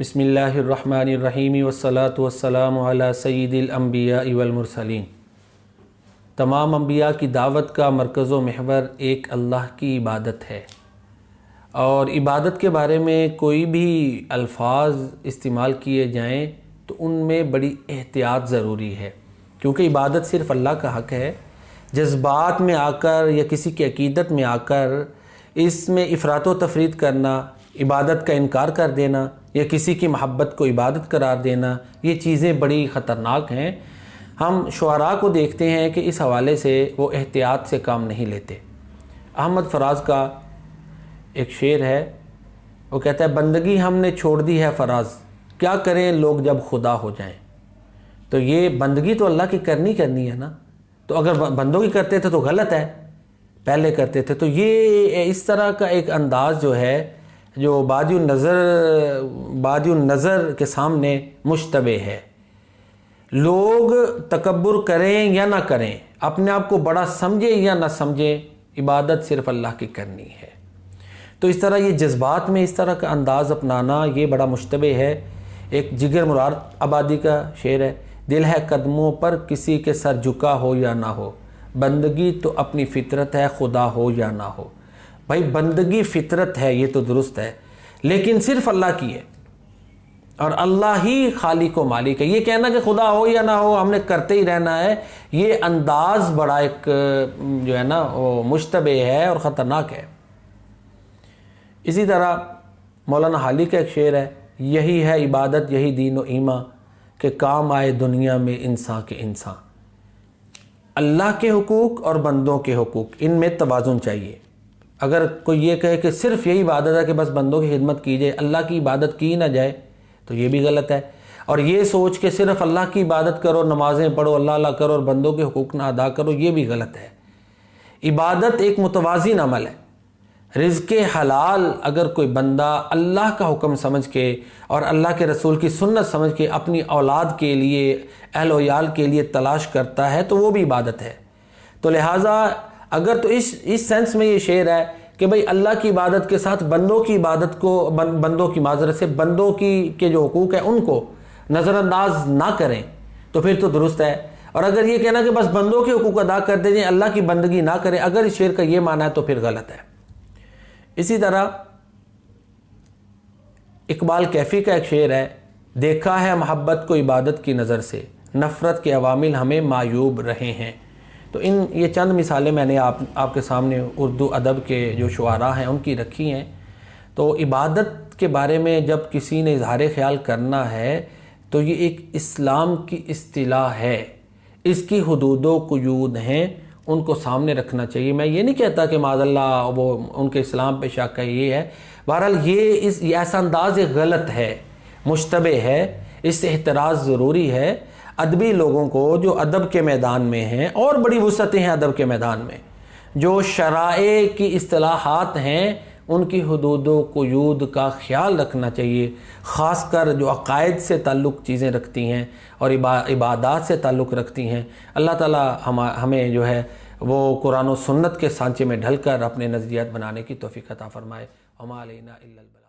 बिस्मिल्लाहिर्रहमानिर्रहीम वस्सलातु वस्सलामु अला सय्यिदिल अंबिया वल मुरसलीन। तमाम अंबिया की दावत का मरकज़ व महवर एक अल्लाह की इबादत है, और इबादत के बारे में कोई भी अल्फाज इस्तेमाल किए जाएं तो उनमें बड़ी एहतियात ज़रूरी है, क्योंकि इबादत सिर्फ़ अल्लाह का हक़ है। जज्बात में आकर या किसी की अक़ीदत में आकर इसमें इफ़रात व तफरीत करना, इबादत का इनकार कर देना या किसी की महब्बत को इबादत करार देना, ये चीज़ें बड़ी ख़तरनाक हैं। हम शुआरा को देखते हैं कि इस हवाले से वो एहतियात से काम नहीं लेते। अहमद फराज का एक शेर है, वो कहता है, बंदगी हमने छोड़ दी है फराज, क्या करें लोग जब खुदा हो जाएं। तो ये बंदगी तो अल्लाह की करनी है ना, तो अगर बंदों की करते थे तो गलत है, पहले करते थे। तो ये इस तरह का एक अंदाज़ जो है, जो बादियुन नज़र के सामने मुश्तबे है। लोग तकब्बुर करें या ना करें, अपने आप को बड़ा समझें या ना समझें, इबादत सिर्फ़ अल्लाह की करनी है। तो इस तरह ये जज्बात में इस तरह का अंदाज़ अपनाना ये बड़ा मुश्तबे है। एक जिगर मुराद आबादी का शेर है, दिल है कदमों पर किसी के सर झुका हो या ना हो, बंदगी तो अपनी फितरत है खुदा हो या ना हो। भाई बंदगी फितरत है, ये तो दुरुस्त है, लेकिन सिर्फ़ अल्लाह की है और अल्लाह ही खालिक व मालिक है। ये कहना कि खुदा हो या ना हो हमने करते ही रहना है, ये अंदाज़ बड़ा एक जो है ना वो मुश्तबे है और ख़तरनाक है। इसी तरह मौलाना हाली का एक शेर है, यही है इबादत यही दीन व ईमान के काम आए दुनिया में इंसान के इंसान। अल्लाह के हुकूक और बंदों के हुकूक, इनमें तवाज़ुन चाहिए। अगर कोई ये कहे कि सिर्फ़ यही इबादत है कि बस बंदों की खिदमत की जाए, अल्लाह की इबादत की ना जाए, तो ये भी गलत है। और ये सोच के सिर्फ़ अल्लाह की इबादत करो, नमाज़ें पढ़ो, अल्लाह अल्लाह करो और बंदों के हुकूक ना अदा करो, ये भी गलत है। इबादत एक मुतवाज़िन अमल है। रिज़्क़ हलाल अगर कोई बंदा अल्लाह का हुक्म समझ के और अल्लाह के रसूल की सुन्नत समझ के अपनी औलाद के लिए, अहल वयाल के लिए तलाश करता है तो वो भी इबादत है। तो लिहाजा अगर तो इस सेंस में ये शेर है कि भाई अल्लाह की इबादत के साथ बंदों की इबादत को, बंदों की माजरत से बंदों के जो हुकूक है उनको नज़रअंदाज ना करें, तो फिर तो दुरुस्त है। और अगर ये कहना कि बस बंदों के हुकूक अदा कर दें, अल्लाह की बंदगी ना करें, अगर इस शेर का ये माना है तो फिर गलत है। इसी तरह इकबाल कैफ़ी का एक शेर है, देखा है मोहब्बत को इबादत की नज़र से, नफ़रत के अवामिल हमें मायूब रहे हैं। तो ये चंद मिसालें मैंने आपके सामने उर्दू अदब के जो शुआरा हैं उनकी रखी हैं। तो इबादत के बारे में जब किसी ने इज़हार ख्याल करना है तो ये एक इस्लाम की इस्तिलाह है, इसकी हुदूदो क़ुयूद हैं, उनको सामने रखना चाहिए। मैं ये नहीं कहता कि माज़अल्लाह वो उनके इस्लाम पे शक है, ये है। बहरहाल ये ऐसा अंदाज़ गलत है, मुश्तबे है, इससे एहतराज़ ज़रूरी है। अदबी लोगों को जो अदब के मैदान में हैं, और बड़ी वुसअतें हैं अदब के मैदान में, जो शराए की इस्तिलाहात हैं उनकी हुदूदो क़ुयूद का ख़्याल रखना चाहिए, ख़ासकर जो अक़ायद से ताल्लुक़ चीज़ें रखती हैं और इबादात से ताल्लुक़ रखती हैं। अल्लाह ताला हमें जो है वो कुरान और सुन्नत के सांचे में ढलकर अपने नज़रियात बनाने की तौफ़ीक़ अता फ़रमाए। वमा अलैना इल्लल बलाग।